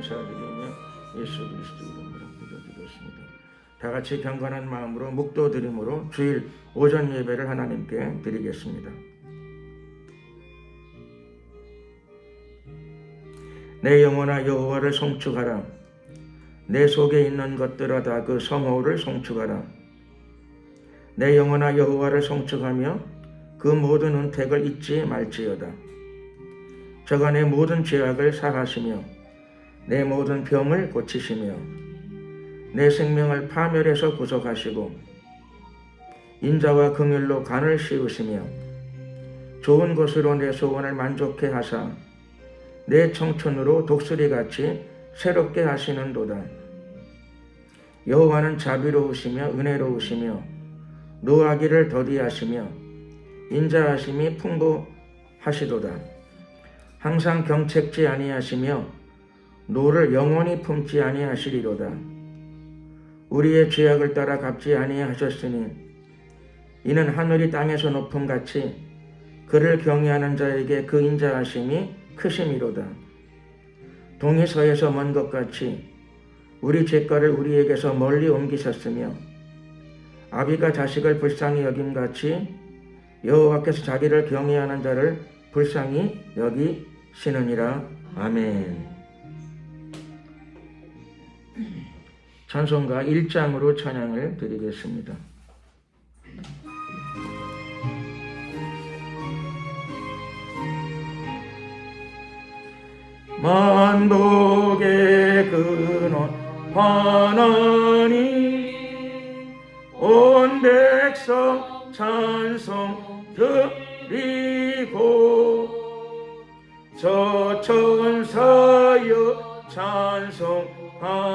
감사드리며 예수 그리스도 이름으로 기도드렸습니다. 다 같이 경건한 마음으로 묵도드림으로 주일 오전 예배를 하나님께 드리겠습니다. 내 영혼아 여호와를 송축하라. 내 속에 있는 것들아 다 그 성호를 송축하라. 내 영혼아 여호와를 송축하며 그 모든 은택을 잊지 말지어다. 저가 내 모든 죄악을 사하시며 내 모든 병을 고치시며 내 생명을 파멸에서 구속하시고 인자와 긍휼로 간을 씌우시며 좋은 것으로 내 소원을 만족해 하사 내 청춘으로 독수리같이 새롭게 하시는도다. 여호와는 자비로우시며 은혜로우시며 노하기를 더디하시며 인자하심이 풍부하시도다. 항상 경책지 아니하시며 노를 영원히 품지 아니하시리로다. 우리의 죄악을 따라 갚지 아니하셨으니 이는 하늘이 땅에서 높음같이 그를 경외하는 자에게 그 인자하심이 크심이로다. 동이 서에서 먼 것 같이 우리 죄가를 우리에게서 멀리 옮기셨으며 아비가 자식을 불쌍히 여김같이 여호와께서 자기를 경외하는 자를 불쌍히 여기시느니라. 아멘. 찬송가 1장으로 찬양을 드리겠습니다. 만복의 근원 하나님 온 백성 찬송 드리고 저 천사여 찬송하세.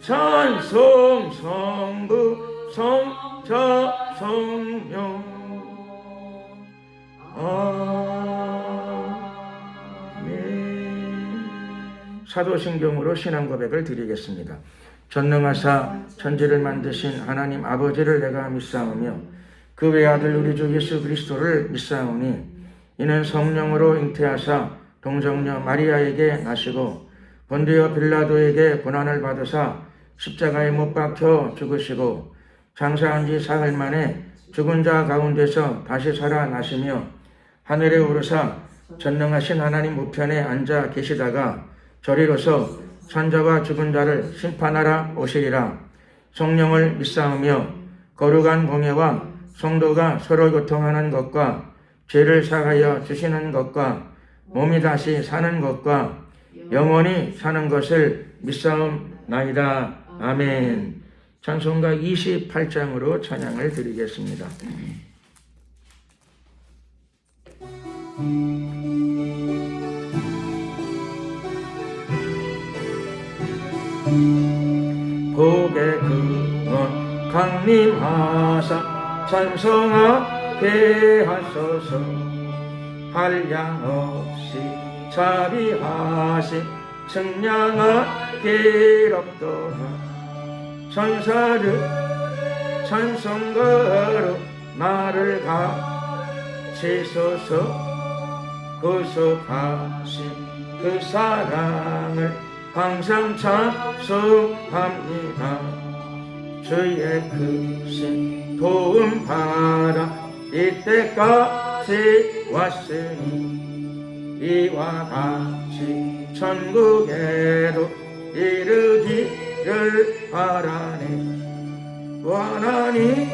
찬송 성부 성자 성령 사도신경으로 신앙 고백을 드리겠습니다. 전능하사 천지를 만드신 하나님 아버지를 내가 믿사오며 그 외아들 우리 주 예수 그리스도를 믿사오니 이는 성령으로 잉태하사 동정녀 마리아에게 나시고 본디오 빌라도에게 고난을 받으사 십자가에 못 박혀 죽으시고 장사한 지 사흘 만에 죽은 자 가운데서 다시 살아나시며 하늘에 오르사 전능하신 하나님 우편에 앉아 계시다가 저리로서 산자와 죽은 자를 심판하러 오시리라. 성령을 믿사오며 거룩한 공예와 성도가 서로 교통하는 것과 죄를 사하여 주시는 것과 몸이 다시 사는 것과 영원히 사는 것을 믿사옵나이다. 아멘. 찬송가 28장으로 찬양을 드리겠습니다. 복의 근원 강림하사 찬송하게 하소서. 한량 없이 자비하신 측량한 기록도다. 천사를 찬송가로 나를 가지소서. 구속하신 그 사랑을 항상 찬송합니다. 주의 크신 도움 받아 이때까지 왔으니 이와 같이 천국에도 이르기를 바라네. 원하니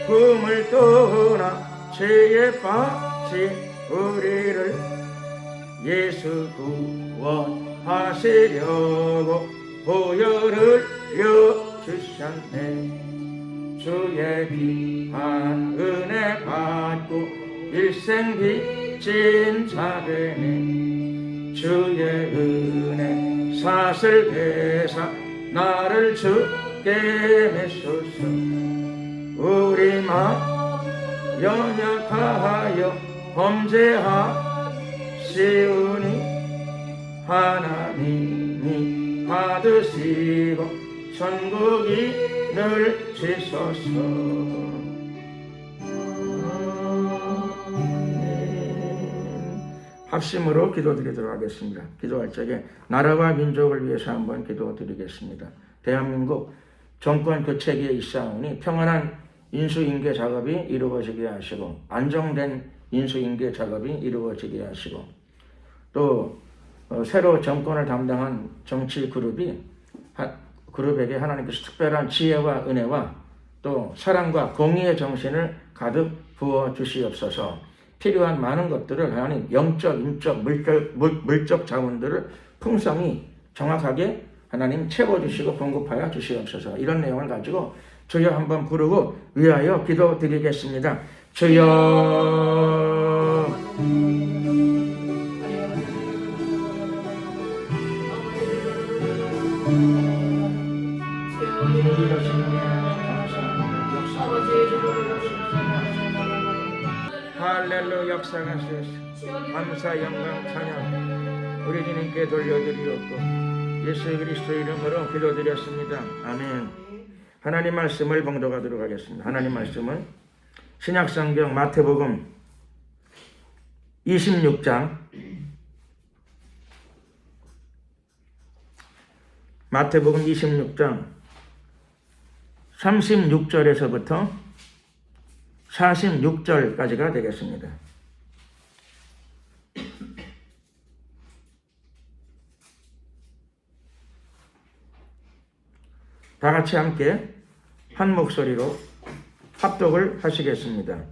품을 떠나 죄에 빠진 우리를 예수 구원하시려고 보혈을 주셨네. 주의 귀한 은혜 받고 일생 빚진 자되네. 주의 은혜 사슬 대사 나를 주께 메소서. 우리 마 연약하여 범죄하시오니 하나님이 받으시고 천국이 늘 지소서. 합심으로 기도드리도록 하겠습니다. 기도할 적에 나라와 민족을 위해서 한번 기도드리겠습니다. 대한민국 정권 교체기에 있사오니 평안한 인수인계 작업이 이루어지게 하시고 안정된 인수인계 작업이 이루어지게 하시고 또 새로 정권을 담당한 정치 그룹에게 하나님께서 특별한 지혜와 은혜와 또 사랑과 공의의 정신을 가득 부어 주시옵소서. 필요한 많은 것들을 하나님 영적, 인적, 물적 자원들을 풍성히 정확하게 하나님 채워주시고 공급하여 주시옵소서. 이런 내용을 가지고 주여 한번 부르고 위하여 기도드리겠습니다. 주여 할렐루야 역사하시옵소서. 감사 영광 찬양 우리 주님께 돌려드리옵고 예수 그리스도 이름으로 기도드렸습니다. 아멘. 하나님 말씀을 봉독하도록 하겠습니다. 하나님 말씀은 신약성경 마태복음 26장 마태복음 26장 36절에서부터 46절까지가 되겠습니다. 다 같이 함께 한 목소리로 합독을 하시겠습니다.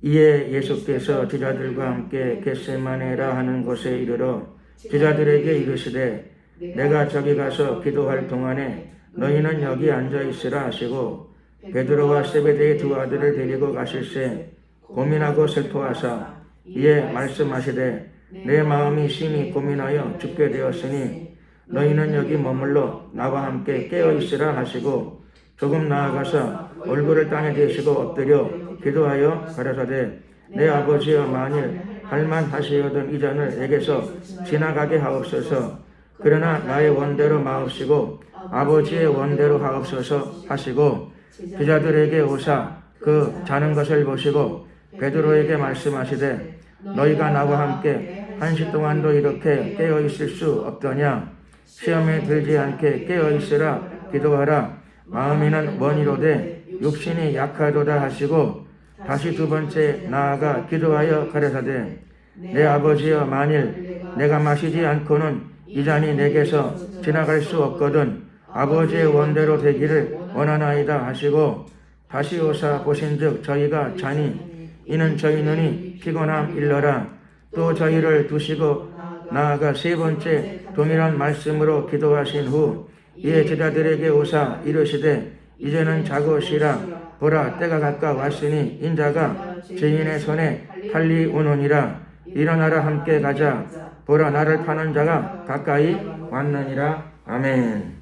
이에 예수께서 제자들과 함께 겟세마네라 하는 곳에 이르러 제자들에게 이르시되 내가 저기 가서 기도할 동안에 너희는 여기 앉아 있으라 하시고 베드로와 세베대의 두 아들을 데리고 가실새 고민하고 슬퍼하사 이에 말씀하시되 내 마음이 심히 고민하여 죽게 되었으니 너희는 여기 머물러 나와 함께 깨어 있으라 하시고 조금 나아가서 얼굴을 땅에 대시고 엎드려 기도하여 가라사대 내 아버지여 만일 할만하시거든 이 잔을 내게서 지나가게 하옵소서. 그러나 나의 원대로 마옵시고 아버지의 원대로 하옵소서 하시고 제자들에게 오사 그 자는 것을 보시고 베드로에게 말씀하시되 너희가 나와 함께 한시 동안도 이렇게 깨어 있을 수 없더냐. 시험에 들지 않게 깨어 있으라 기도하라. 마음에는 원이로되 육신이 약하도다 하시고 다시 두 번째 나아가 기도하여 가라사대 내 아버지여 만일 내가 마시지 않고는 이 잔이 내게서 지나갈 수 없거든 아버지의 원대로 되기를 원하나이다 하시고 다시 오사 보신즉 저희가 자니 이는 저희 눈이 피곤함 일러라. 또 저희를 두시고 나아가 세 번째 동일한 말씀으로 기도하신 후 이에 제자들에게 오사 이르시되 이제는 자고 쉬라. 보라 때가 가까워 왔으니 인자가 죄인의 손에 팔리오느니라. 일어나라 함께 가자. 보라 나를 파는 자가 가까이 왔느니라. 아멘.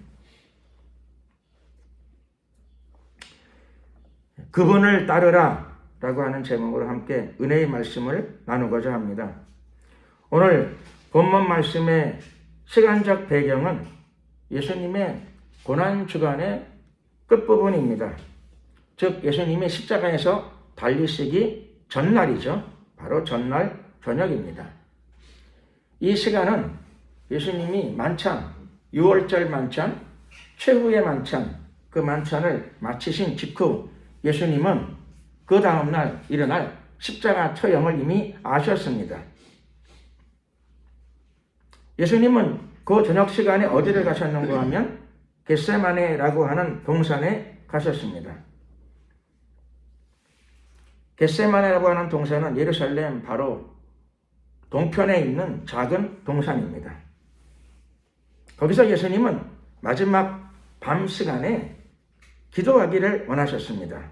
그분을 따르라 라고 하는 제목으로 함께 은혜의 말씀을 나누고자 합니다. 오늘 본문 말씀의 시간적 배경은 예수님의 고난주간의 끝부분입니다. 즉 예수님이 십자가에서 달리시기 전날이죠. 바로 전날 저녁입니다. 이 시간은 예수님이 만찬, 6월절 만찬, 최후의 만찬, 그 만찬을 마치신 직후 예수님은 그 다음날 일어날 십자가 처형을 이미 아셨습니다. 예수님은 그 저녁 시간에 어디를 가셨는가 하면 겟세마네라고 하는 동산에 가셨습니다. 겟세마네라고 하는 동산은 예루살렘 바로 동편에 있는 작은 동산입니다. 거기서 예수님은 마지막 밤 시간에 기도하기를 원하셨습니다.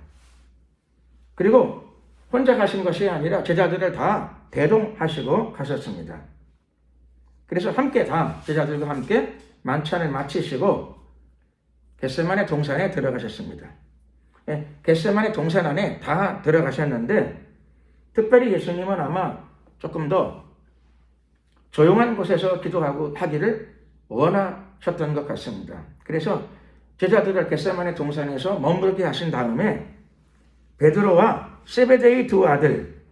그리고 혼자 가신 것이 아니라 제자들을 다 대동하시고 가셨습니다. 그래서 함께 다 제자들과 함께 만찬을 마치시고 겟세마네 동산에 들어가셨습니다. 겟세마네 동산 안에 다 들어가셨는데 특별히 예수님은 아마 조금 더 조용한 곳에서 기도하고 하기를 원하셨던 것 같습니다. 그래서 제자들을 겟세마네 동산에서 머무르게 하신 다음에 베드로와 세베대의 두 아들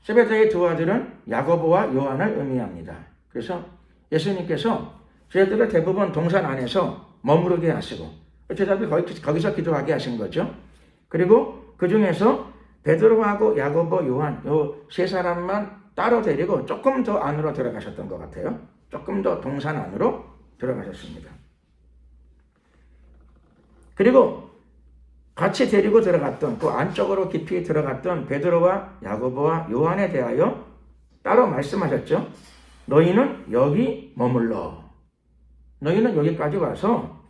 세베대의 두 아들은 야고보와 요한을 의미합니다. 그래서 예수님께서 제자들을 대부분 동산 안에서 머무르게 하시고 제자들 거기서 기도하게 하신 거죠. 그리고 그 중에서 베드로하고 야고보, 요한 요 세 사람만 따로 데리고 조금 더 안으로 들어가셨던 것 같아요. 조금 더 동산 안으로 들어가셨습니다. 그리고 같이 데리고 들어갔던 그 안쪽으로 깊이 들어갔던 베드로와 야고보와 요한에 대하여 따로 말씀하셨죠. 너희는 여기 머물러. 너희는 여기까지 와서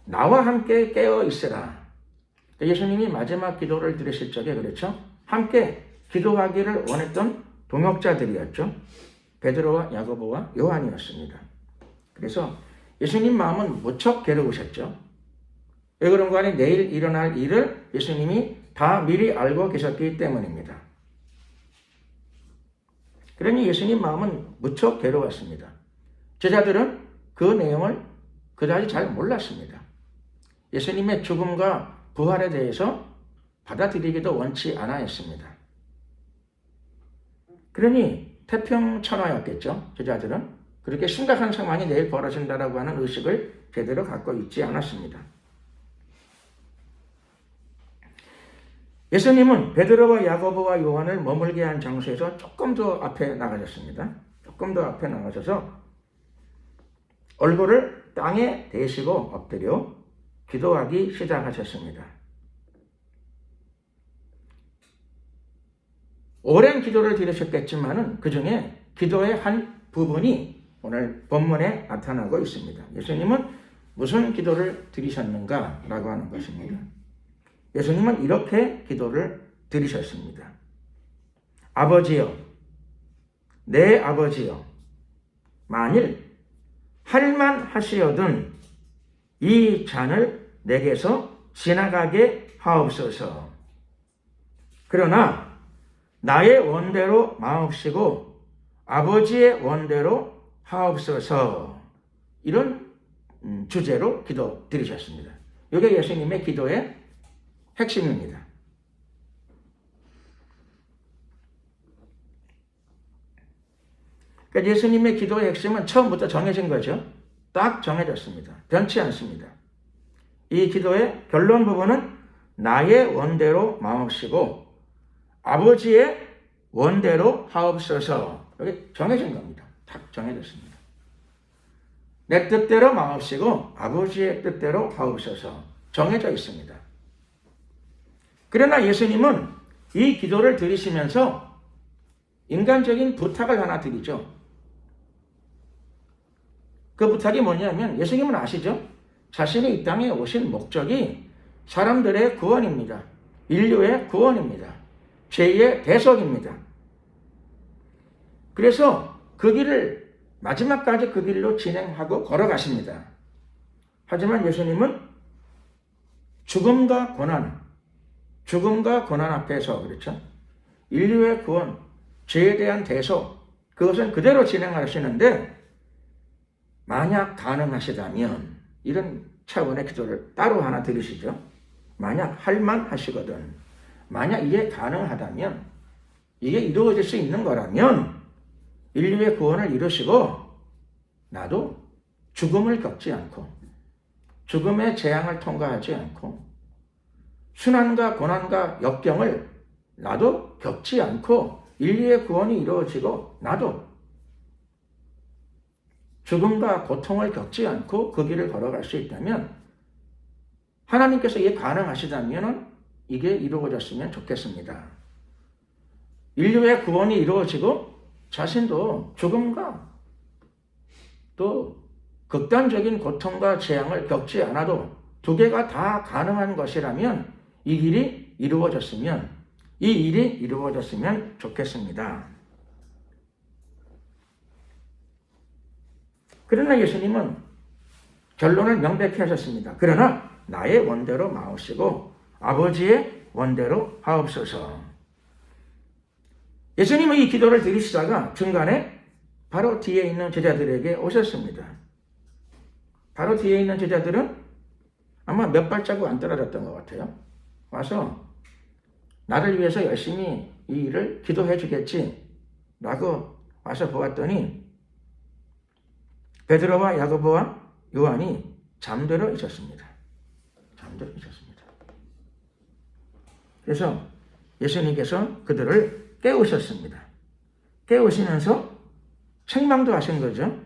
나와 함께 깨어 있으라. 예수님이 마지막 기도를 드리실 적에 그렇죠. 함께 기도하기를 원했던 동역자들이었죠. 베드로와 야고보와 요한이었습니다. 그래서 예수님 마음은 무척 괴로우셨죠. 왜 그런가 하니 내일 일어날 일을 예수님이 다 미리 알고 계셨기 때문입니다. 그러니 예수님 마음은 무척 괴로웠습니다. 제자들은 그 내용을 그다지 잘 몰랐습니다. 예수님의 죽음과 부활에 대해서 받아들이기도 원치 않아 했습니다. 그러니 태평천하였겠죠. 제자들은 그렇게 심각한 상황이 내일 벌어진다라고 하는 의식을 제대로 갖고 있지 않았습니다. 예수님은 베드로와 야고보와 요한을 머물게 한 장소에서 조금 더 앞에 나가셨습니다. 조금 더 앞에 나가셔서 얼굴을 땅에 대시고 엎드려 기도하기 시작하셨습니다. 오랜 기도를 드리셨겠지만은 그 중에 기도의 한 부분이 오늘 본문에 나타나고 있습니다. 예수님은 무슨 기도를 드리셨는가라고 하는 것입니다. 예수님은 이렇게 기도를 드리셨습니다. 아버지여, 내 아버지여, 만일 할만 하시어든 이 잔을 내게서 지나가게 하옵소서. 그러나 나의 원대로 마옵시고 아버지의 원대로 하옵소서. 이런 주제로 기도 드리셨습니다. 이게 예수님의 기도의 핵심입니다. 그러니까 예수님의 기도의 핵심은 처음부터 정해진 거죠. 딱 정해졌습니다. 변치 않습니다. 이 기도의 결론 부분은 나의 원대로 마옵시고 아버지의 원대로 하옵소서. 여기 정해진 겁니다. 딱 정해졌습니다. 내 뜻대로 마옵시고 아버지의 뜻대로 하옵소서. 정해져 있습니다. 그러나 예수님은 이 기도를 드리시면서 인간적인 부탁을 하나 드리죠. 그 부탁이 뭐냐면 예수님은 아시죠? 자신이 이 땅에 오신 목적이 사람들의 구원입니다. 인류의 구원입니다. 죄의 대속입니다. 그래서 그 길을 마지막까지 그 길로 진행하고 걸어가십니다. 하지만 예수님은 죽음과 고난 앞에서 그렇죠. 인류의 구원, 죄에 대한 대속, 그것은 그대로 진행하시는데 만약 가능하시다면 이런 차원의 기도를 따로 하나 드리시죠. 만약 할만 하시거든, 만약 이게 가능하다면, 이게 이루어질 수 있는 거라면 인류의 구원을 이루시고 나도 죽음을 겪지 않고 죽음의 재앙을 통과하지 않고 순환과 고난과 역경을 나도 겪지 않고 인류의 구원이 이루어지고 나도 죽음과 고통을 겪지 않고 그 길을 걸어갈 수 있다면 하나님께서 이게 가능하시다면 이게 이루어졌으면 좋겠습니다. 인류의 구원이 이루어지고 자신도 죽음과 또 극단적인 고통과 재앙을 겪지 않아도 두 개가 다 가능한 것이라면 이 길이 이루어졌으면, 이 일이 이루어졌으면 좋겠습니다. 그러나 예수님은 결론을 명백히 하셨습니다. 그러나 나의 원대로 마옵시고 아버지의 원대로 하옵소서. 예수님은 이 기도를 드리시다가 중간에 바로 뒤에 있는 제자들에게 오셨습니다. 바로 뒤에 있는 제자들은 아마 몇 발자국 안 떨어졌던 것 같아요. 와서 나를 위해서 열심히 이 일을 기도해 주겠지, 라고 와서 보았더니 베드로와 야고보와 요한이 잠들어 있었습니다. 잠들어 있었습니다. 그래서 예수님께서 그들을 깨우셨습니다. 깨우시면서 책망도 하신 거죠.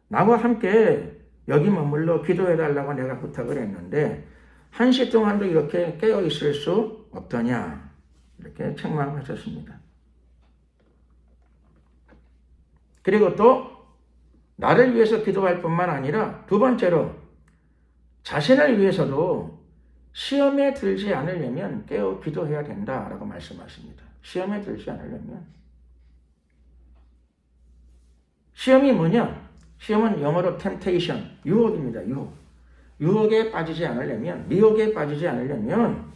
나와 함께 여기 머물러 기도해달라고 내가 부탁을 했는데 1시 동안도 이렇게 깨어있을 수 없더냐, 이렇게 책망하셨습니다. 그리고 또 나를 위해서 기도할 뿐만 아니라 두 번째로 자신을 위해서도 시험에 들지 않으려면 깨어 기도해야 된다라고 말씀하십니다. 시험에 들지 않으려면. 시험이 뭐냐? 시험은 영어로 temptation, 유혹입니다. 유혹. 유혹에 빠지지 않으려면, 미혹에 빠지지 않으려면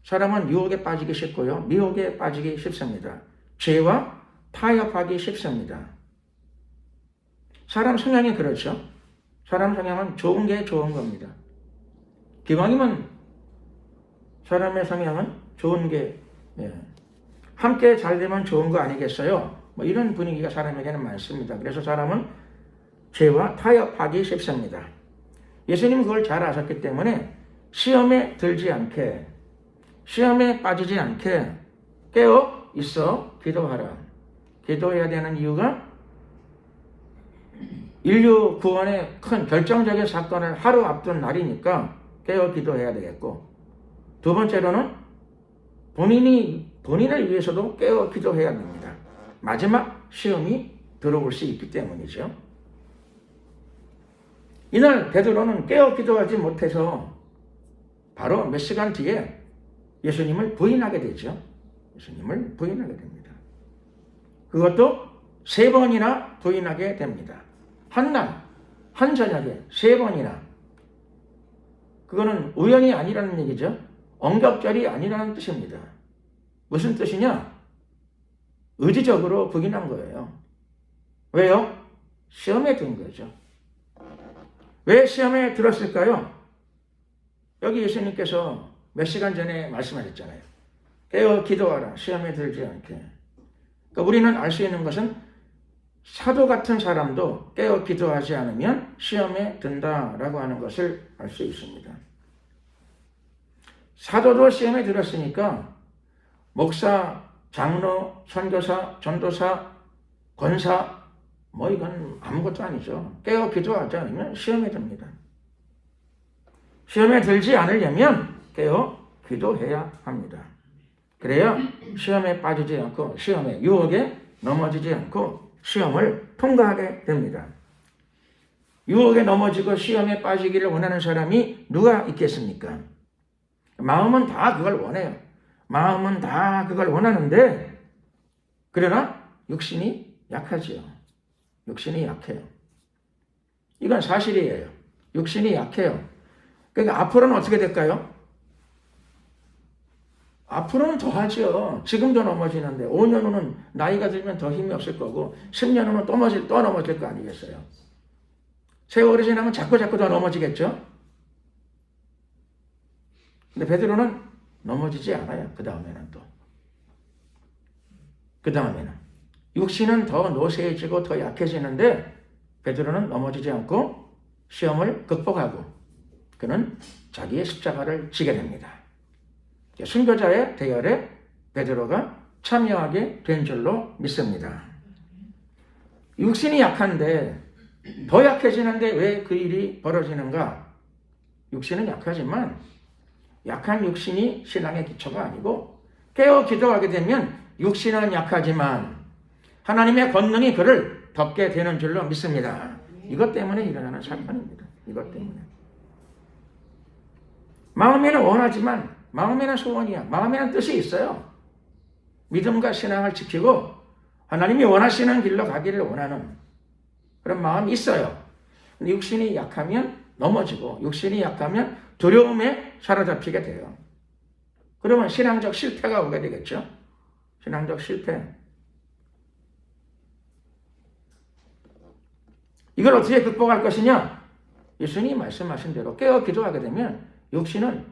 사람은 유혹에 빠지기 쉽고요. 미혹에 빠지기 쉽습니다. 죄와 타협하기 쉽습니다. 사람 성향이 그렇죠. 사람 성향은 좋은 게 좋은 겁니다. 기왕이면 사람의 성향은 좋은 게, 함께 잘 되면 좋은 거 아니겠어요? 뭐 이런 분위기가 사람에게는 많습니다. 그래서 사람은 죄와 타협하기 쉽습니다. 예수님은 그걸 잘 아셨기 때문에 시험에 들지 않게, 시험에 빠지지 않게 깨어 있어 기도하라. 기도해야 되는 이유가 인류 구원의 큰 결정적인 사건을 하루 앞둔 날이니까 깨어 기도해야 되겠고, 두 번째로는 본인을 위해서도 깨어 기도해야 됩니다. 마지막 시험이 들어올 수 있기 때문이죠. 이날 베드로는 깨어 기도하지 못해서 바로 몇 시간 뒤에 예수님을 부인하게 되죠. 예수님을 부인하게 됩니다. 그것도 3번이나 부인하게 됩니다. 한날, 한 저녁에 3번이나. 그거는 우연이 아니라는 얘기죠. 언격절이 아니라는 뜻입니다. 무슨 뜻이냐? 의지적으로 부인한 거예요. 왜요? 시험에 든 거죠. 왜 시험에 들었을까요? 여기 예수님께서 몇 시간 전에 말씀하셨잖아요. 깨어 기도하라. 시험에 들지 않게. 그러니까 우리는 알 수 있는 것은 사도 같은 사람도 깨어 기도하지 않으면 시험에 든다라고 하는 것을 알 수 있습니다. 사도도 시험에 들었으니까 목사, 장로, 선교사, 전도사, 권사, 뭐 이건 아무것도 아니죠. 깨어 기도하지 않으면 시험에 듭니다. 시험에 들지 않으려면 깨어 기도해야 합니다. 그래야 시험에 빠지지 않고, 시험에, 유혹에 넘어지지 않고 시험을 통과하게 됩니다. 유혹에 넘어지고 시험에 빠지기를 원하는 사람이 누가 있겠습니까? 마음은 다 그걸 원해요. 마음은 다 그걸 원하는데, 그러나 육신이 약하지요. 육신이 약해요. 이건 사실이에요. 육신이 약해요. 그러니까 앞으로는 어떻게 될까요? 앞으로는 더 하죠. 지금도 넘어지는데 5년 후는 나이가 들면 더 힘이 없을 거고 10년 후는 또 넘어질 거 아니겠어요. 세월이 지나면 자꾸 더 넘어지겠죠. 근데 베드로는 넘어지지 않아요. 그 다음에는 또. 그 다음에는 육신은 더 노쇠해지고 더 약해지는데 베드로는 넘어지지 않고 시험을 극복하고 그는 자기의 십자가를 지게 됩니다. 순교자의 대열에 베드로가 참여하게 된 줄로 믿습니다. 육신이 약한데 더 약해지는데 왜 그 일이 벌어지는가? 육신은 약하지만 약한 육신이 신앙의 기초가 아니고, 깨어 기도하게 되면 육신은 약하지만 하나님의 권능이 그를 덮게 되는 줄로 믿습니다. 이것 때문에 일어나는 사건입니다. 이것 때문에. 마음에는 원하지만, 마음에는 소원이야. 마음에는 뜻이 있어요. 믿음과 신앙을 지키고 하나님이 원하시는 길로 가기를 원하는 그런 마음이 있어요. 근데 육신이 약하면 넘어지고, 육신이 약하면 두려움에 사로잡히게 돼요. 그러면 신앙적 실패가 오게 되겠죠. 신앙적 실패. 이걸 어떻게 극복할 것이냐? 예수님이 말씀하신 대로 깨어 기도하게 되면 육신은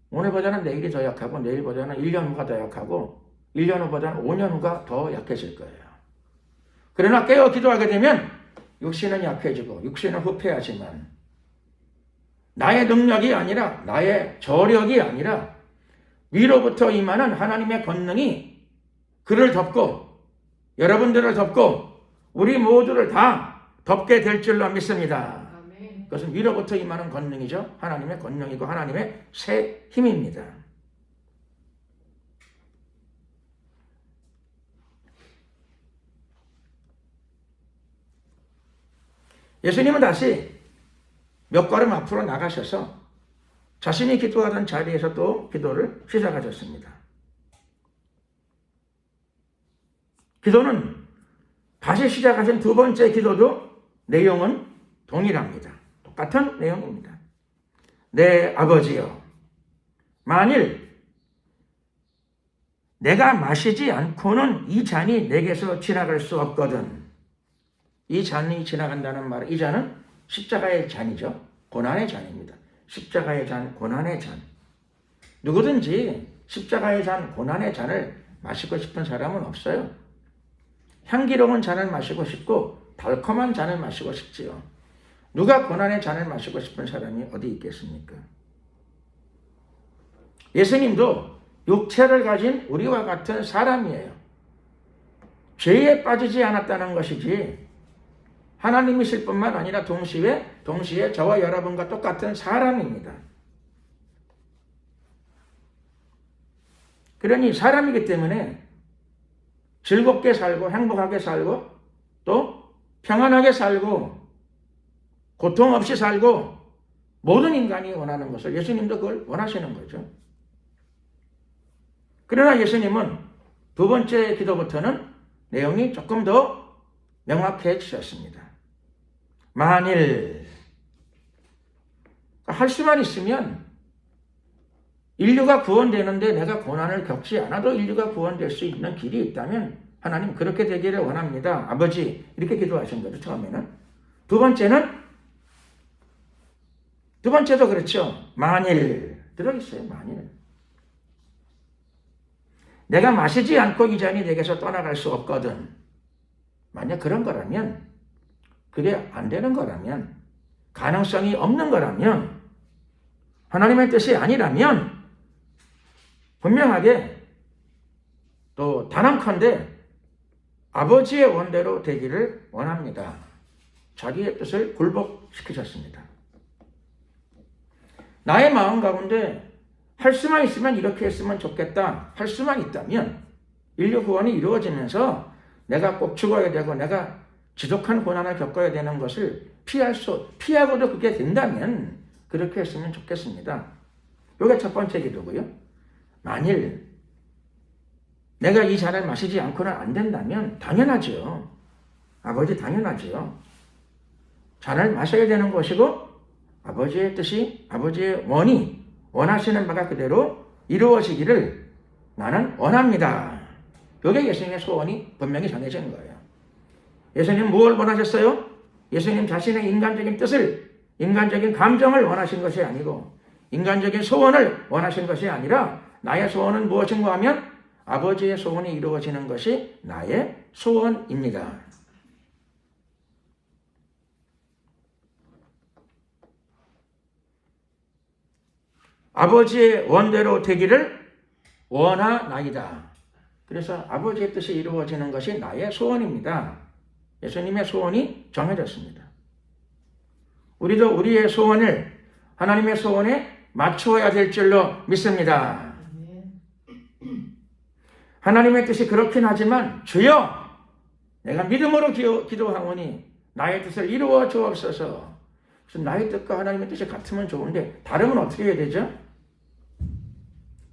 오늘보다는 내일이 더 약하고 내일보다는 1년 후가 더 약하고 1년 후보다는 5년 후가 더 약해질 거예요. 그러나 깨어 기도하게 되면 육신은 약해지고 육신은 후패하지만 나의 능력이 아니라 나의 저력이 아니라 위로부터 임하는 하나님의 권능이 그를 덮고 여러분들을 덮고 우리 모두를 다 덮게 될 줄로 믿습니다. 그것은 위로부터 임하는 권능이죠. 하나님의 권능이고 하나님의 새 힘입니다. 예수님은 다시 몇 걸음 앞으로 나가셔서 자신이 기도하던 자리에서 또 기도를 시작하셨습니다. 기도는 다시 시작하신 두 번째 기도도 내용은 동일합니다. 똑같은 내용입니다. 내 아버지여, 만일 내가 마시지 않고는 이 잔이 내게서 지나갈 수 없거든. 이 잔이 지나간다는 말, 이 잔은 십자가의 잔이죠. 고난의 잔입니다. 십자가의 잔, 고난의 잔. 누구든지 십자가의 잔, 고난의 잔을 마시고 싶은 사람은 없어요. 향기로운 잔을 마시고 싶고 달콤한 잔을 마시고 싶지요. 누가 고난의 잔을 마시고 싶은 사람이 어디 있겠습니까? 예수님도 육체를 가진 우리와 같은 사람이에요. 죄에 빠지지 않았다는 것이지 하나님이실 뿐만 아니라 동시에 저와 여러분과 똑같은 사람입니다. 그러니 사람이기 때문에 즐겁게 살고 행복하게 살고 또 평안하게 살고 고통 없이 살고 모든 인간이 원하는 것을 예수님도 그걸 원하시는 거죠. 그러나 예수님은 두 번째 기도부터는 내용이 조금 더 명확해지셨습니다. 만일 할 수만 있으면 인류가 구원되는데 내가 고난을 겪지 않아도 인류가 구원될 수 있는 길이 있다면 하나님 그렇게 되기를 원합니다. 아버지 이렇게 기도하신 거죠. 처음에는. 두 번째도 그렇죠. 만일 들어있어요. 만일 내가 마시지 않고 이 잔이 내게서 떠나갈 수 없거든. 만약 그런 거라면 그게 안 되는 거라면 가능성이 없는 거라면 하나님의 뜻이 아니라면 분명하게 또 단언컨대 아버지의 원대로 되기를 원합니다. 자기의 뜻을 굴복시키셨습니다. 나의 마음 가운데 할 수만 있으면 이렇게 했으면 좋겠다. 할 수만 있다면 인류 구원이 이루어지면서 내가 꼭 죽어야 되고 내가 지독한 고난을 겪어야 되는 것을 피하고도 그게 된다면 그렇게 했으면 좋겠습니다. 이게 첫 번째 기도고요. 만일 내가 이 잔을 마시지 않고는 안 된다면 당연하죠. 아버지 당연하죠. 잔을 마셔야 되는 것이고 아버지의 뜻이 아버지의 원하시는 바가 그대로 이루어지기를 나는 원합니다. 이게 예수님의 소원이 분명히 정해진 거예요. 예수님 무엇을 원하셨어요? 예수님 자신의 인간적인 뜻을, 인간적인 감정을 원하신 것이 아니고 인간적인 소원을 원하신 것이 아니라 나의 소원은 무엇인가 하면 아버지의 소원이 이루어지는 것이 나의 소원입니다. 아버지의 원대로 되기를 원하나이다. 그래서 아버지의 뜻이 이루어지는 것이 나의 소원입니다. 예수님의 소원이 정해졌습니다. 우리도 우리의 소원을 하나님의 소원에 맞추어야 될 줄로 믿습니다. 하나님의 뜻이 그렇긴 하지만 주여 내가 믿음으로 기도하오니 나의 뜻을 이루어 주옵소서. 그래서 나의 뜻과 하나님의 뜻이 같으면 좋은데 다르면 어떻게 해야 되죠?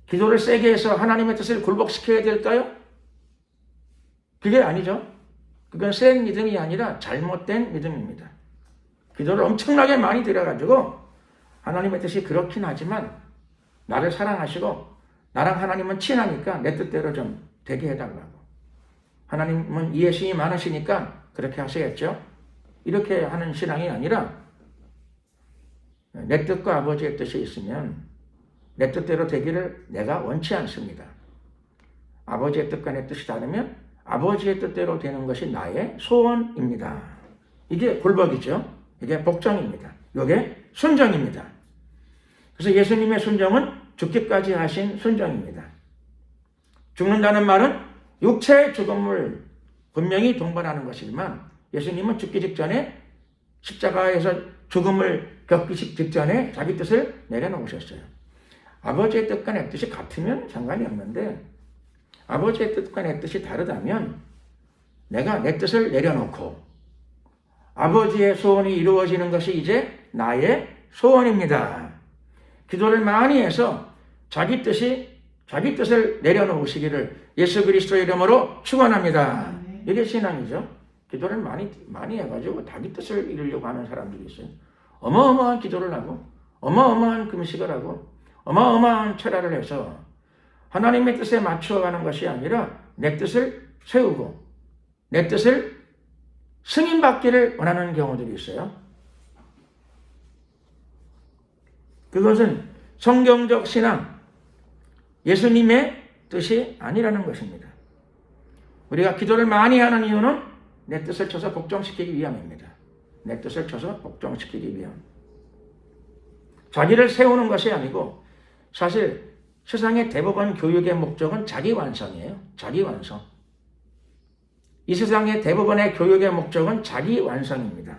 기도를 세게 해서 하나님의 뜻을 굴복시켜야 될까요? 그게 아니죠. 그건 센 믿음이 아니라 잘못된 믿음입니다. 기도를 엄청나게 많이 드려가지고 하나님의 뜻이 그렇긴 하지만 나를 사랑하시고 나랑 하나님은 친하니까 내 뜻대로 좀 되게 해달라고. 하나님은 이해심이 많으시니까 그렇게 하시겠죠. 이렇게 하는 신앙이 아니라 내 뜻과 아버지의 뜻이 있으면 내 뜻대로 되기를 내가 원치 않습니다. 아버지의 뜻과 내 뜻이 다르면 아버지의 뜻대로 되는 것이 나의 소원입니다. 이게 굴복이죠. 이게 복종입니다. 이게 순종입니다. 그래서 예수님의 순종은 죽기까지 하신 순종입니다. 죽는다는 말은 육체의 죽음을 분명히 동반하는 것이지만 예수님은 죽기 직전에 십자가에서 죽음을 겪기 직전에 자기 뜻을 내려놓으셨어요. 아버지의 뜻과 내 뜻이 같으면 상관이 없는데 아버지의 뜻과 내 뜻이 다르다면 내가 내 뜻을 내려놓고 아버지의 소원이 이루어지는 것이 이제 나의 소원입니다. 기도를 많이 해서 자기 뜻을 내려놓으시기를 예수 그리스도의 이름으로 축원합니다. 이게 신앙이죠. 기도를 많이 해가지고 자기 뜻을 이루려고 하는 사람들이 있어요. 어마어마한 기도를 하고 어마어마한 금식을 하고 어마어마한 철야를 해서 하나님의 뜻에 맞춰가는 것이 아니라 내 뜻을 세우고 내 뜻을 승인받기를 원하는 경우들이 있어요. 그것은 성경적 신앙, 예수님의 뜻이 아니라는 것입니다. 우리가 기도를 많이 하는 이유는 내 뜻을 쳐서 복종시키기 위함입니다. 내 뜻을 쳐서 복종시키기 위함. 자기를 세우는 것이 아니고 사실 세상의 대부분 교육의 목적은 자기 완성이에요. 자기 완성. 이 세상의 대부분의 교육의 목적은 자기 완성입니다.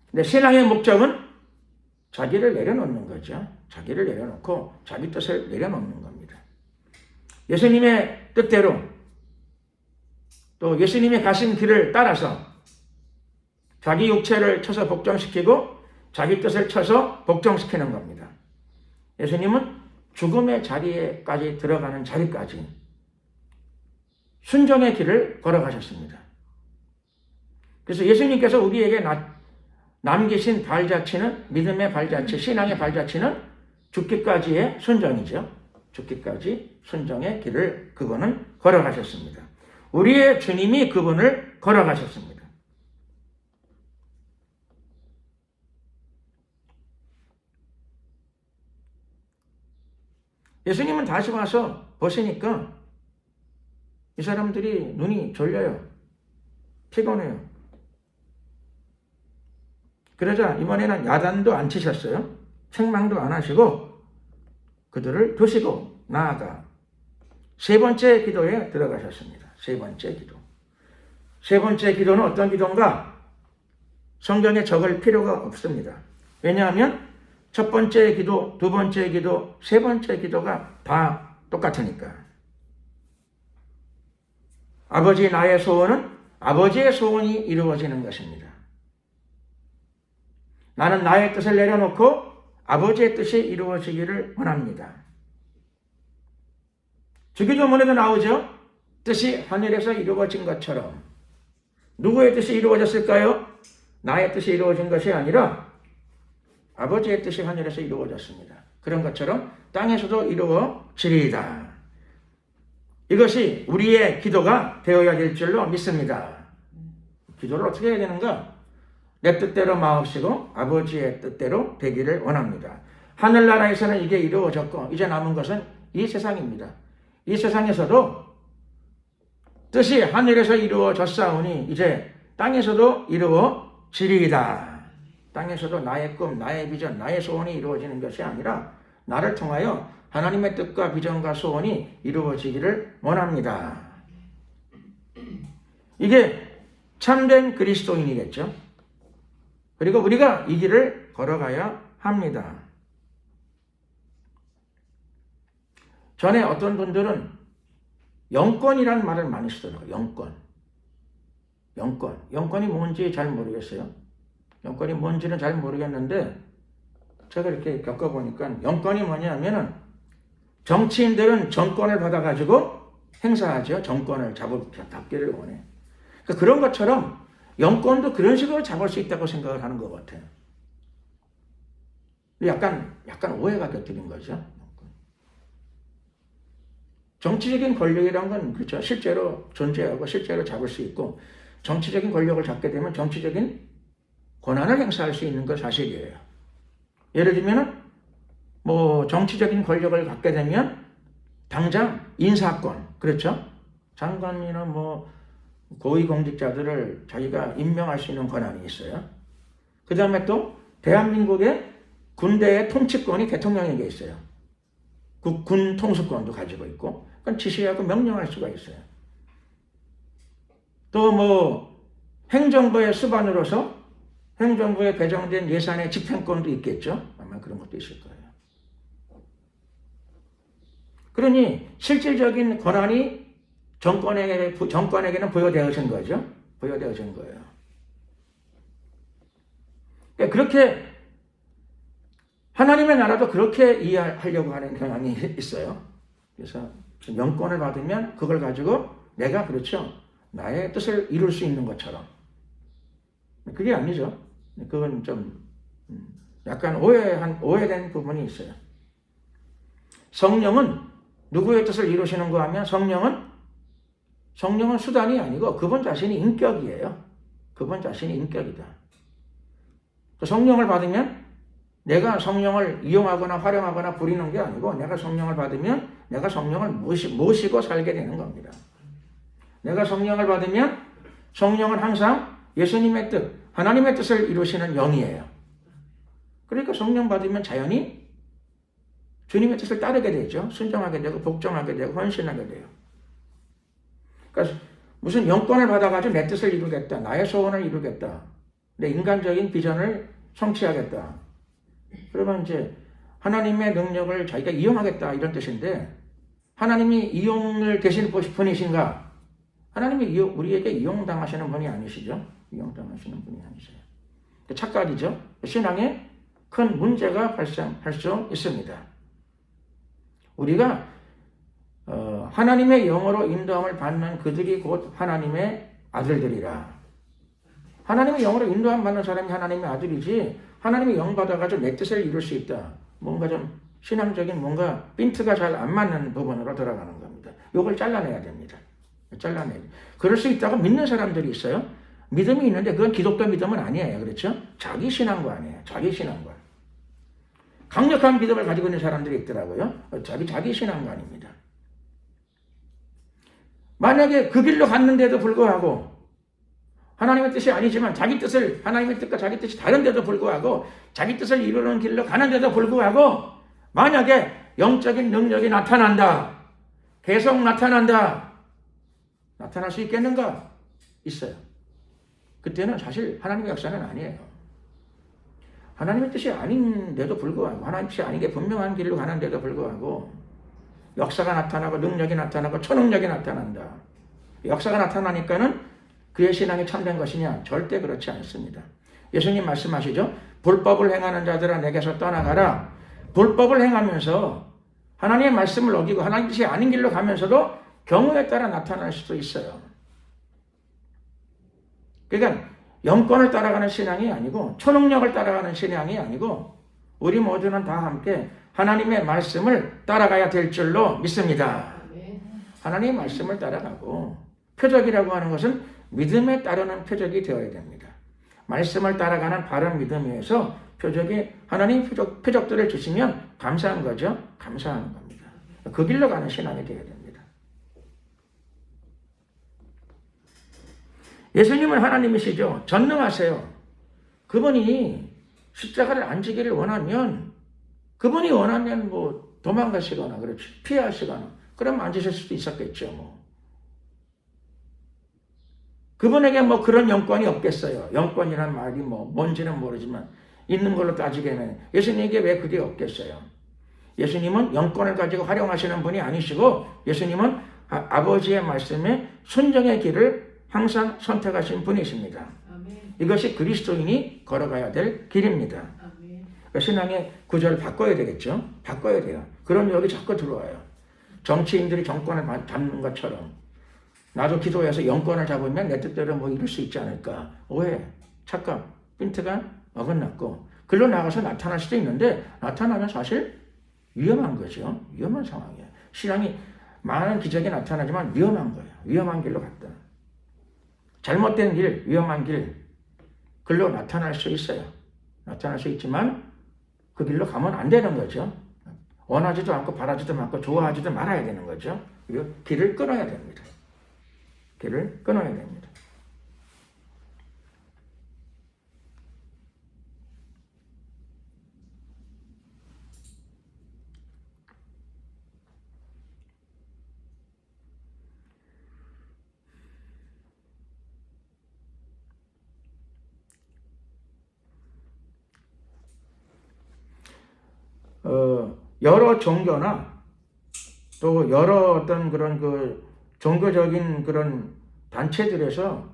근데 신앙의 목적은 자기를 내려놓는 거죠. 자기를 내려놓고 자기 뜻을 내려놓는 겁니다. 예수님의 뜻대로 또 예수님이 가신 길을 따라서 자기 육체를 쳐서 복종시키고 자기 뜻을 쳐서 복종시키는 겁니다. 예수님은 죽음의 자리에까지 들어가는 자리까지 순종의 길을 걸어가셨습니다. 그래서 예수님께서 우리에게 남기신 발자취는 믿음의 발자취, 신앙의 발자취는 죽기까지의 순종이죠. 죽기까지 순종의 길을 그분은 걸어가셨습니다. 우리의 주님이 그분을 걸어가셨습니다. 예수님은 다시 와서 보시니까 이 사람들이 눈이 졸려요. 피곤해요. 그러자 이번에는 야단도 안 치셨어요. 책망도 안 하시고 그들을 두시고 나아가 세 번째 기도에 들어가셨습니다. 세 번째 기도. 세 번째 기도는 어떤 기도인가? 성경에 적을 필요가 없습니다. 왜냐하면 첫 번째 기도, 두 번째 기도, 세 번째 기도가 다 똑같으니까. 아버지 나의 소원은 아버지의 소원이 이루어지는 것입니다. 나는 나의 뜻을 내려놓고 아버지의 뜻이 이루어지기를 원합니다. 주기도문에도 나오죠. 뜻이 하늘에서 이루어진 것처럼. 누구의 뜻이 이루어졌을까요? 나의 뜻이 이루어진 것이 아니라 아버지의 뜻이 하늘에서 이루어졌습니다. 그런 것처럼 땅에서도 이루어지리이다. 이것이 우리의 기도가 되어야 될 줄로 믿습니다. 기도를 어떻게 해야 되는가? 내 뜻대로 마옵시고 아버지의 뜻대로 되기를 원합니다. 하늘나라에서는 이게 이루어졌고 이제 남은 것은 이 세상입니다. 이 세상에서도 뜻이 하늘에서 이루어졌사오니 이제 땅에서도 이루어지리이다. 땅에서도 나의 꿈, 나의 비전, 나의 소원이 이루어지는 것이 아니라 나를 통하여 하나님의 뜻과 비전과 소원이 이루어지기를 원합니다. 이게 참된 그리스도인이겠죠. 그리고 우리가 이 길을 걸어가야 합니다. 전에 어떤 분들은 영권이라는 말을 많이 쓰더라고요. 영권. 영권이 뭔지 잘 모르겠어요. 영권이 뭔지는 잘 모르겠는데 제가 이렇게 겪어보니까 영권이 뭐냐면은 정치인들은 정권을 받아가지고 행사하죠. 정권을 잡기를 원해. 그러니까 그런 것처럼 영권도 그런 식으로 잡을 수 있다고 생각을 하는 것 같아요. 약간 오해가 곁들인 거죠. 정치적인 권력이란 건 그렇죠. 실제로 존재하고 실제로 잡을 수 있고 정치적인 권력을 잡게 되면 정치적인 권한을 행사할 수 있는 건 사실이에요. 예를 들면 정치적인 권력을 갖게 되면 당장 인사권, 그렇죠? 장관이나 뭐 고위공직자들을 자기가 임명할 수 있는 권한이 있어요. 그 다음에 또 대한민국의 군대의 통치권이 대통령에게 있어요. 그 군 통수권도 가지고 있고, 그건 지시하고 명령할 수가 있어요. 또 뭐 행정부의 수반으로서 행정부에 배정된 예산의 집행권도 있겠죠. 아마 그런 것도 있을 거예요. 그러니 실질적인 권한이 정권에게는 부여되어진 거죠. 부여되어진 거예요. 그렇게 하나님의 나라도 그렇게 이해하려고 하는 경향이 있어요. 그래서 영권을 받으면 그걸 가지고 내가 그렇죠. 나의 뜻을 이룰 수 있는 것처럼. 그게 아니죠. 그건 좀 약간 오해된 부분이 있어요. 성령은 누구의 뜻을 이루시는 거 하면 성령은 수단이 아니고 그분 자신이 인격이에요. 그분 자신이 인격이다. 성령을 받으면 내가 성령을 이용하거나 활용하거나 부리는 게 아니고 내가 성령을 받으면 내가 성령을 모시고 살게 되는 겁니다. 내가 성령을 받으면 성령은 항상 예수님의 뜻, 하나님의 뜻을 이루시는 영이에요. 그러니까 성령 받으면 자연히 주님의 뜻을 따르게 되죠. 순종하게 되고 복종하게 되고 헌신하게 돼요. 그러니까 무슨 영권을 받아가지고 내 뜻을 이루겠다. 나의 소원을 이루겠다. 내 인간적인 비전을 성취하겠다. 그러면 이제 하나님의 능력을 자기가 이용하겠다 이런 뜻인데 하나님이 이용을 되시는 분이신가? 하나님이 우리에게 이용당하시는 분이 아니시죠. 이용당하시는 분이 아니세요. 착각이죠. 신앙에 큰 문제가 발생할 수 있습니다. 우리가 하나님의 영으로 인도함을 받는 그들이 곧 하나님의 아들들이라. 하나님의 영으로 인도함 받는 사람이 하나님의 아들이지 하나님의 영 받아가지고 내 뜻을 이룰 수 있다. 뭔가 좀 신앙적인 뭔가 핀트가 잘 안 맞는 부분으로 들어가는 겁니다. 이걸 잘라내야 됩니다. 잘라내야 돼요. 그럴 수 있다고 믿는 사람들이 있어요. 믿음이 있는데 그건 기독교 믿음은 아니에요. 그렇죠? 자기 신앙관이에요. 자기 신앙관. 강력한 믿음을 가지고 있는 사람들이 있더라고요. 자기 신앙관입니다. 만약에 그 길로 갔는데도 불구하고 하나님의 뜻이 아니지만 자기 뜻을 하나님의 뜻과 자기 뜻이 다른데도 불구하고 자기 뜻을 이루는 길로 가는데도 불구하고 만약에 영적인 능력이 나타난다. 계속 나타난다. 나타날 수 있겠는가? 있어요. 그때는 사실 하나님의 역사는 아니에요. 하나님의 뜻이 아닌데도 불구하고 하나님의 뜻이 아닌 게 분명한 길로 가는데도 불구하고 역사가 나타나고 능력이 나타나고 초능력이 나타난다. 역사가 나타나니까는 그의 신앙이 참된 것이냐? 절대 그렇지 않습니다. 예수님 말씀하시죠. 불법을 행하는 자들아 내게서 떠나가라. 불법을 행하면서 하나님의 말씀을 어기고 하나님 뜻이 아닌 길로 가면서도 경우에 따라 나타날 수도 있어요. 그러니까 영권을 따라가는 신앙이 아니고 초능력을 따라가는 신앙이 아니고 우리 모두는 다 함께 하나님의 말씀을 따라가야 될 줄로 믿습니다. 하나님의 말씀을 따라가고 표적이라고 하는 것은 믿음에 따르는 표적이 되어야 됩니다. 말씀을 따라가는 바른 믿음 위에서 표적이 하나님 표적들을 주시면 감사한 거죠. 감사하는 겁니다. 그 길로 가는 신앙이 되어야 됩니다. 예수님은 하나님이시죠. 전능하세요. 그분이 십자가를 안 지기를 원하면 그분이 원하면 뭐 도망가시거나 그렇지 피하시거나 그러면 안 지실 수도 있었겠죠. 뭐. 그분에게 뭐 그런 영권이 없겠어요. 영권이란 말이 뭐 뭔지는 모르지만 있는 걸로 따지기에는 예수님에게 왜 그게 없겠어요. 예수님은 영권을 가지고 활용하시는 분이 아니시고 예수님은 아버지의 말씀에 순종의 길을 항상 선택하신 분이십니다. 아멘. 이것이 그리스도인이 걸어가야 될 길입니다. 그러니까 신앙의 구절을 바꿔야 되겠죠. 바꿔야 돼요. 그럼 여기 자꾸 들어와요. 정치인들이 정권을 잡는 것처럼 나도 기도해서 영권을 잡으면 내 뜻대로 뭐 이룰 수 있지 않을까. 오해, 착각, 핀트가 어긋났고 글로 나가서 나타날 수도 있는데 나타나면 사실 위험한 거죠. 위험한 상황이에요. 신앙이 많은 기적이 나타나지만 위험한 거예요. 위험한 길로 갔다. 잘못된 길, 위험한 길, 글로 나타날 수 있어요. 나타날 수 있지만 그 길로 가면 안 되는 거죠. 원하지도 않고 바라지도 않고 좋아하지도 말아야 되는 거죠. 그리고 길을 끊어야 됩니다. 길을 끊어야 됩니다. 여러 종교나 또 여러 어떤 그런 그 종교적인 그런 단체들에서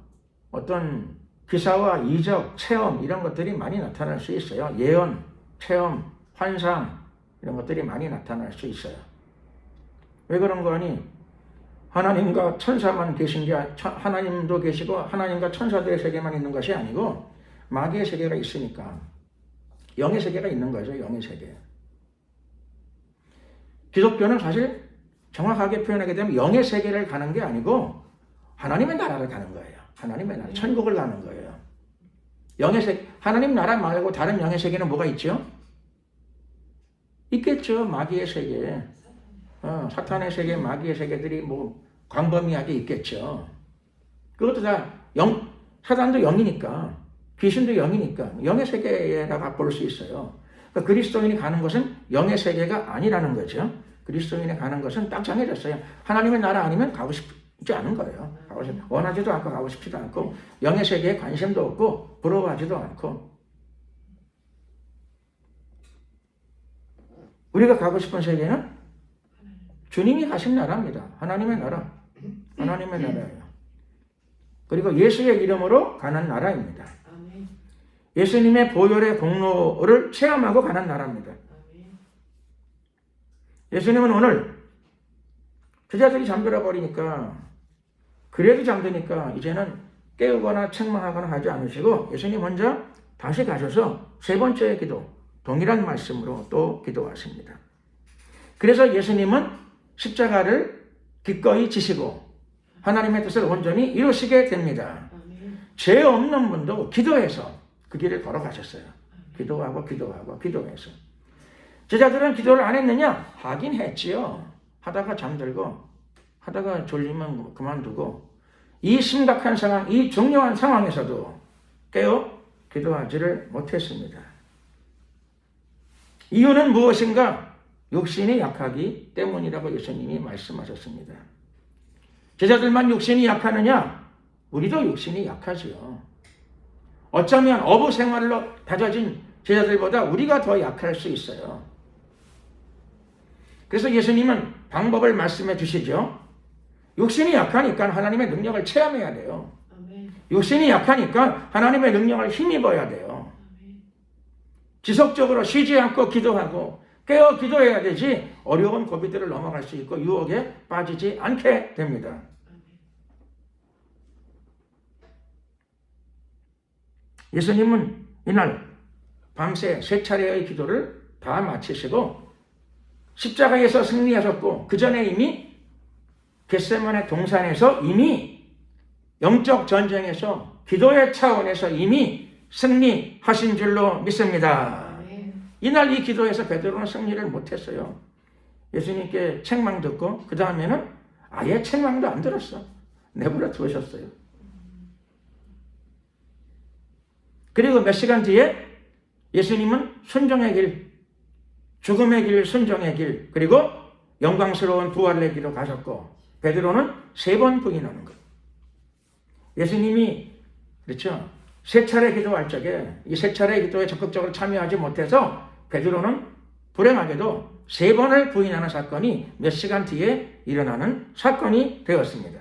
어떤 기사와 이적, 체험 이런 것들이 많이 나타날 수 있어요. 예언, 체험, 환상 이런 것들이 많이 나타날 수 있어요. 왜 그런 거 아니? 하나님과 천사만 계신 게 하나님도 계시고 하나님과 천사들의 세계만 있는 것이 아니고 마귀의 세계가 있으니까 영의 세계가 있는 거죠. 영의 세계. 기독교는 사실 정확하게 표현하게 되면 영의 세계를 가는 게 아니고 하나님의 나라를 가는 거예요. 하나님의 나라, 천국을 가는 거예요. 영의 세계, 하나님 나라 말고 다른 영의 세계는 뭐가 있죠? 있겠죠. 마귀의 세계, 사탄의 세계, 마귀의 세계들이 뭐 광범위하게 있겠죠. 그것도 다 사단도 영이니까, 귀신도 영이니까 영의 세계에다가 볼 수 있어요. 그러니까 그리스도인이 가는 것은 영의 세계가 아니라는 거죠. 그리스도인이 가는 것은 딱 정해졌어요. 하나님의 나라 아니면 가고 싶지 않은 거예요. 원하지도 않고 가고 싶지도 않고 영의 세계에 관심도 없고 부러워하지도 않고 우리가 가고 싶은 세계는 주님이 가신 나라입니다. 하나님의 나라. 하나님의 나라예요. 그리고 예수의 이름으로 가는 나라입니다. 예수님의 보혈의 공로를 체험하고 가는 나라입니다. 예수님은 오늘 제자들이 잠들어 버리니까 그래도 잠드니까 이제는 깨우거나 책망하거나 하지 않으시고 예수님 혼자 다시 가셔서 세 번째 기도 동일한 말씀으로 또 기도하십니다. 그래서 예수님은 십자가를 기꺼이 지시고 하나님의 뜻을 온전히 이루시게 됩니다. 죄 없는 분도 기도해서 그 길을 걸어가셨어요. 기도하고 기도해서. 제자들은 기도를 안 했느냐? 하긴 했지요. 하다가 잠들고 하다가 졸리면 그만두고 이 심각한 상황, 이 중요한 상황에서도 깨어 기도하지를 못했습니다. 이유는 무엇인가? 육신이 약하기 때문이라고 예수님이 말씀하셨습니다. 제자들만 육신이 약하느냐? 우리도 육신이 약하지요. 어쩌면 어부 생활로 다져진 제자들보다 우리가 더 약할 수 있어요. 그래서 예수님은 방법을 말씀해 주시죠. 육신이 약하니까 하나님의 능력을 체험해야 돼요. 육신이 약하니까 하나님의 능력을 힘입어야 돼요. 지속적으로 쉬지 않고 기도하고 깨어 기도해야 되지 어려운 고비들을 넘어갈 수 있고 유혹에 빠지지 않게 됩니다. 예수님은 이날 밤새 세 차례의 기도를 다 마치시고 십자가에서 승리하셨고 그 전에 이미 겟세마네 동산에서 이미 영적 전쟁에서 기도의 차원에서 이미 승리하신 줄로 믿습니다. 이날 이 기도에서 베드로는 승리를 못했어요. 예수님께 책망 듣고 그 다음에는 아예 책망도 안 들었어. 내버려 두셨어요. 그리고 몇 시간 뒤에 예수님은 순종의 길, 죽음의 길, 순종의 길, 그리고 영광스러운 부활의 길로 가셨고 베드로는 3번 부인하는 것. 예수님이 그렇죠. 3차례 기도할 적에 이 3차례 기도에 적극적으로 참여하지 못해서 베드로는 불행하게도 3번을 부인하는 사건이 몇 시간 뒤에 일어나는 사건이 되었습니다.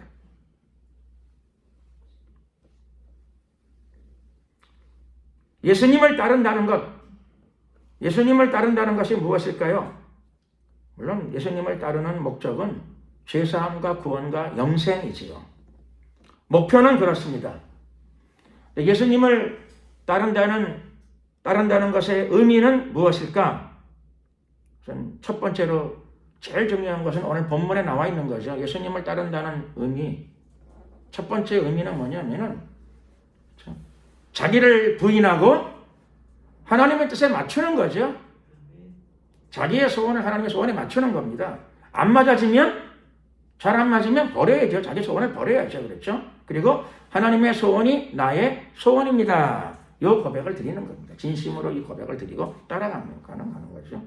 예수님을 따른다는 것, 예수님을 따른다는 것이 무엇일까요? 물론 예수님을 따르는 목적은 죄사함과 구원과 영생이지요. 목표는 그렇습니다. 예수님을 따른다는 것의 의미는 무엇일까? 첫 번째로 제일 중요한 것은 오늘 본문에 나와 있는 거죠. 예수님을 따른다는 의미. 첫 번째 의미는 뭐냐면은 자기를 부인하고 하나님의 뜻에 맞추는 거죠. 자기의 소원을 하나님의 소원에 맞추는 겁니다. 안 맞아지면, 잘 안 맞으면 버려야죠. 자기 소원을 버려야죠. 그렇죠? 그리고 하나님의 소원이 나의 소원입니다. 이 고백을 드리는 겁니다. 진심으로 이 고백을 드리고 따라가는 거죠.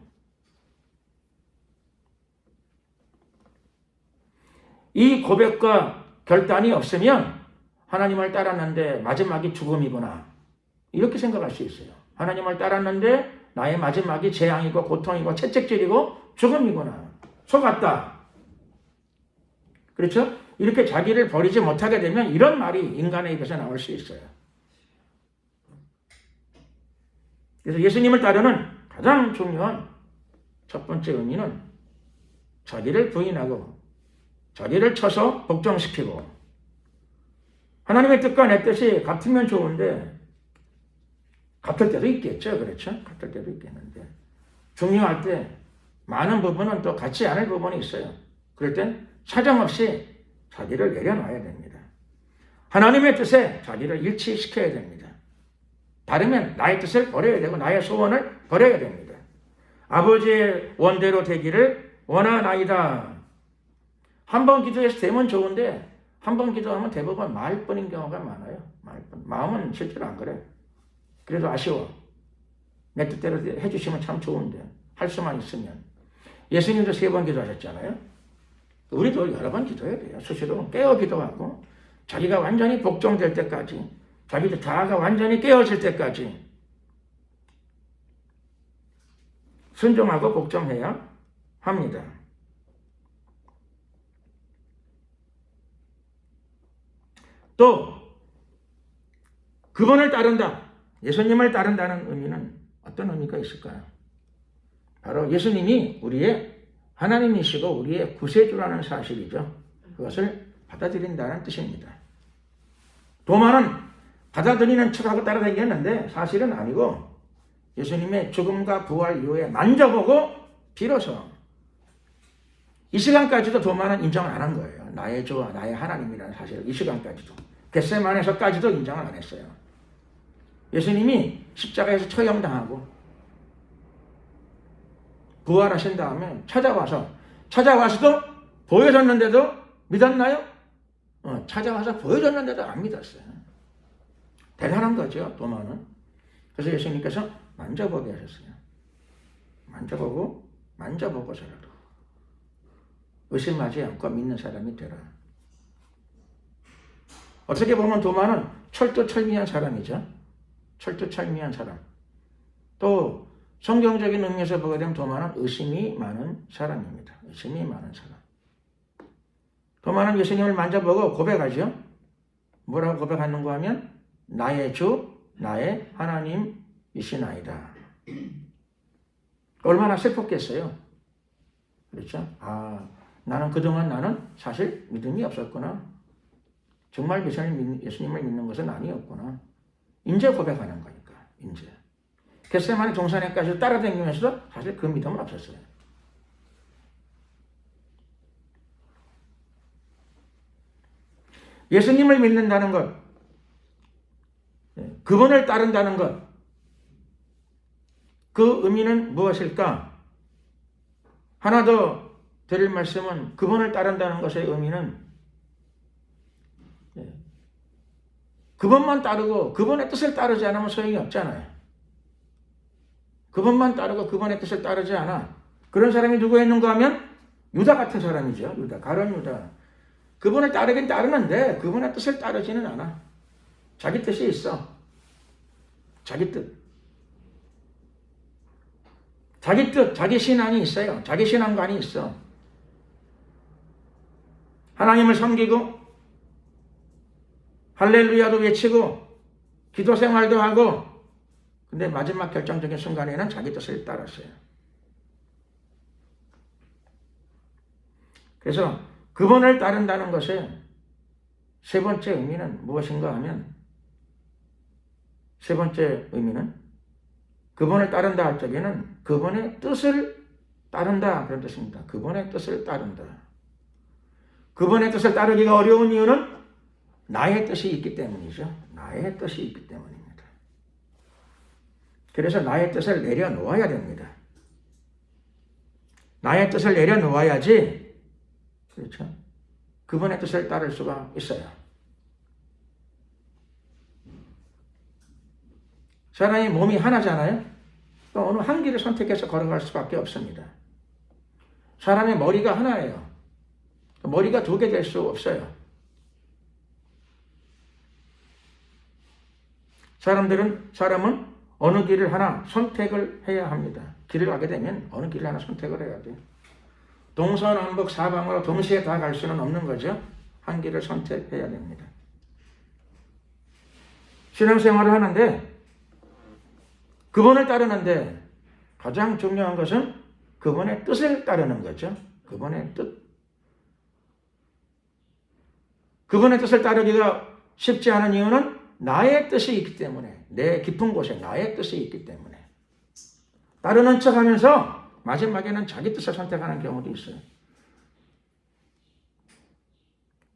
이 고백과 결단이 없으면 하나님을 따랐는데 마지막이 죽음이구나. 이렇게 생각할 수 있어요. 하나님을 따랐는데 나의 마지막이 재앙이고 고통이고 채찍질이고 죽음이구나. 속았다. 그렇죠? 이렇게 자기를 버리지 못하게 되면 이런 말이 인간의 입에서 나올 수 있어요. 그래서 예수님을 따르는 가장 중요한 첫 번째 의미는 자기를 부인하고 자기를 쳐서 복종시키고, 하나님의 뜻과 내 뜻이 같으면 좋은데 같을 때도 있겠죠. 그렇죠? 같을 때도 있겠는데 중요할 때 많은 부분은 또 같지 않을 부분이 있어요. 그럴 땐 사정없이 자기를 내려놔야 됩니다. 하나님의 뜻에 자기를 일치시켜야 됩니다. 다르면 나의 뜻을 버려야 되고 나의 소원을 버려야 됩니다. 아버지의 원대로 되기를 원하나이다. 한 번 기도해서 되면 좋은데 한 번 기도하면 대부분 말뿐인 경우가 많아요. 말뿐. 마음은 실제로 안 그래. 그래도 아쉬워. 내 뜻대로 해주시면 참 좋은데 할 수만 있으면. 예수님도 3번 기도하셨잖아요. 우리도 여러 번 기도해야 돼요. 수시로 깨어 기도하고 자기가 완전히 복종될 때까지, 자기도 자아가 완전히 깨어질 때까지 순종하고 복종해야 합니다. 또 그분을 따른다, 예수님을 따른다는 의미는 어떤 의미가 있을까요? 바로 예수님이 우리의 하나님이시고 우리의 구세주라는 사실이죠. 그것을 받아들인다는 뜻입니다. 도마는 받아들이는 척하고 따라다녔는데 사실은 아니고 예수님의 죽음과 부활 이후에 만져보고 비로소 이 시간까지도 도마는 인정을 안 한 거예요. 나의 주와 나의 하나님이라는 사실을 이 시간까지도. 겟세마네에서까지도 인정을 안 했어요. 예수님이 십자가에서 처형당하고 부활하신 다음에 찾아와서도 보여줬는데도 믿었나요? 찾아와서 보여줬는데도 안 믿었어요. 대단한 거죠, 도마는. 그래서 예수님께서 만져보게 하셨어요. 만져보고서라도 의심하지 않고 믿는 사람이 되라. 어떻게 보면 도마는 철두철미한 사람이죠. 철두철미한 사람. 또 성경적인 의미에서 보게 되면 도마는 의심이 많은 사람입니다. 의심이 많은 사람. 도마는 예수님을 만져보고 고백하죠. 뭐라고 고백하는가 하면 나의 주, 나의 하나님이시나이다. 얼마나 슬펐겠어요. 그렇죠? 나는 그동안 나는 사실 믿음이 없었구나. 정말 예수님을 믿는 것은 아니었구나. 이제 고백하는 거니까. 이제. 겟세마네 동산에까지 따라다니면서도 사실 그 믿음은 없었어요. 예수님을 믿는다는 것, 그분을 따른다는 것, 그 의미는 무엇일까? 하나 더 드릴 말씀은 그분을 따른다는 것의 의미는 그분만 따르고 그분의 뜻을 따르지 않으면 소용이 없잖아요. 그분만 따르고 그분의 뜻을 따르지 않아. 그런 사람이 누구였는가 하면 유다 같은 사람이죠. 유다, 가룟 유다. 그분을 따르긴 따르는데 그분의 뜻을 따르지는 않아. 자기 뜻이 있어. 자기 뜻. 자기 신앙이 있어요. 자기 신앙관이 있어. 하나님을 섬기고 할렐루야도 외치고 기도 생활도 하고, 근데 마지막 결정적인 순간에는 자기 뜻을 따랐어요. 그래서 그분을 따른다는 것의 세 번째 의미는 무엇인가 하면, 세 번째 의미는 그분을 따른다 할 적에는 그분의 뜻을 따른다 그런 뜻입니다. 그분의 뜻을 따른다. 그분의 뜻을 따르기가 어려운 이유는 나의 뜻이 있기 때문이죠. 나의 뜻이 있기 때문입니다. 그래서 나의 뜻을 내려놓아야 됩니다. 나의 뜻을 내려놓아야지, 그렇죠? 그분의 뜻을 따를 수가 있어요. 사람이 몸이 하나잖아요. 어느 한 길을 선택해서 걸어갈 수밖에 없습니다. 사람의 머리가 하나예요. 머리가 두 개 될 수 없어요. 사람은 어느 길을 하나 선택을 해야 합니다. 길을 가게 되면 어느 길을 하나 선택을 해야 돼요. 동서남북 사방으로 동시에 다 갈 수는 없는 거죠. 한 길을 선택해야 됩니다. 신앙생활을 하는데 그분을 따르는데 가장 중요한 것은 그분의 뜻을 따르는 거죠. 그분의 뜻. 그분의 뜻을 따르기가 쉽지 않은 이유는 나의 뜻이 있기 때문에, 내 깊은 곳에 나의 뜻이 있기 때문에 따르는 척하면서 마지막에는 자기 뜻을 선택하는 경우도 있어요.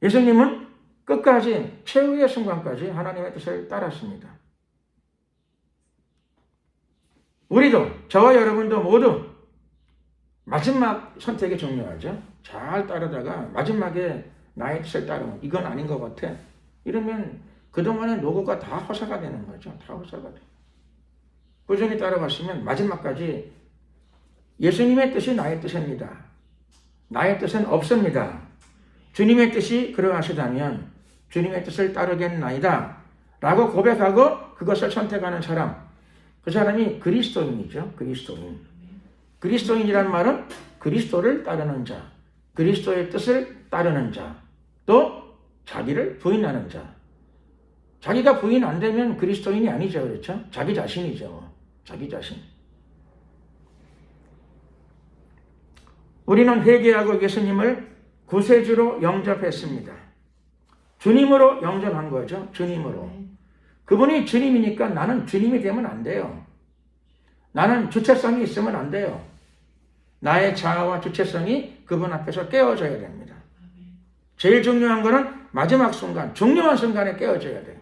예수님은 끝까지 최후의 순간까지 하나님의 뜻을 따랐습니다. 우리도, 저와 여러분도 모두 마지막 선택이 중요하죠. 잘 따르다가 마지막에 나의 뜻을 따르면 이건 아닌 것 같아. 이러면 그동안의 노고가 다 허사가 되는 거죠. 다 허사가 돼요. 꾸준히 따라갔으면 마지막까지 예수님의 뜻이 나의 뜻입니다. 나의 뜻은 없습니다. 주님의 뜻이 그러하시다면 주님의 뜻을 따르겠나이다 라고 고백하고 그것을 선택하는 사람, 그 사람이 그리스도인이죠. 그리스도인이란 말은 그리스도를 따르는 자, 그리스도의 뜻을 따르는 자, 또 자기를 부인하는 자. 자기가 부인 안 되면 그리스도인이 아니죠. 그렇죠? 자기 자신이죠. 자기 자신. 우리는 회개하고 예수님을 구세주로 영접했습니다. 주님으로 영접한 거죠. 주님으로. 그분이 주님이니까 나는 주님이 되면 안 돼요. 나는 주체성이 있으면 안 돼요. 나의 자아와 주체성이 그분 앞에서 깨어져야 됩니다. 제일 중요한 거는 마지막 순간, 중요한 순간에 깨어져야 돼요.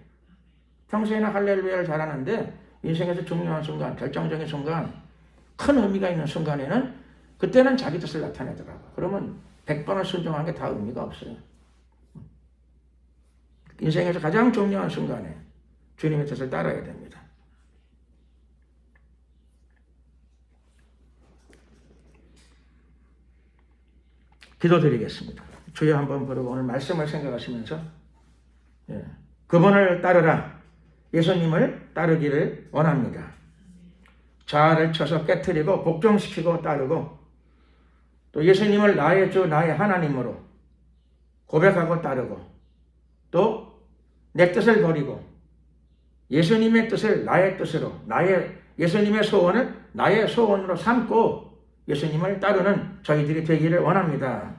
평소에는 할렐루야를 잘하는데 인생에서 중요한 순간, 결정적인 순간, 큰 의미가 있는 순간에는 그때는 자기 뜻을 나타내더라고요. 그러면 100번을 순종한 게 다 의미가 없어요. 인생에서 가장 중요한 순간에 주님의 뜻을 따라야 됩니다. 기도드리겠습니다. 주여 한번 부르고 오늘 말씀을 생각하시면서 그분을 따르라. 예수님을 따르기를 원합니다. 자아를 쳐서 깨트리고 복종시키고 따르고 또 예수님을 나의 주 나의 하나님으로 고백하고 따르고 또 내 뜻을 버리고 예수님의 뜻을 나의 뜻으로 예수님의 소원을 나의 소원으로 삼고 예수님을 따르는 저희들이 되기를 원합니다.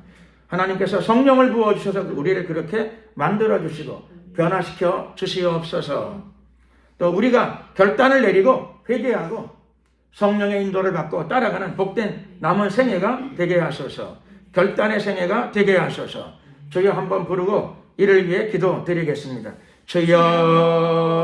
하나님께서 성령을 부어주셔서 우리를 그렇게 만들어주시고 변화시켜 주시옵소서. 또 우리가 결단을 내리고 회개하고 성령의 인도를 받고 따라가는 복된 남은 생애가 되게 하소서. 결단의 생애가 되게 하소서. 주여 한번 부르고 이를 위해 기도드리겠습니다. 주여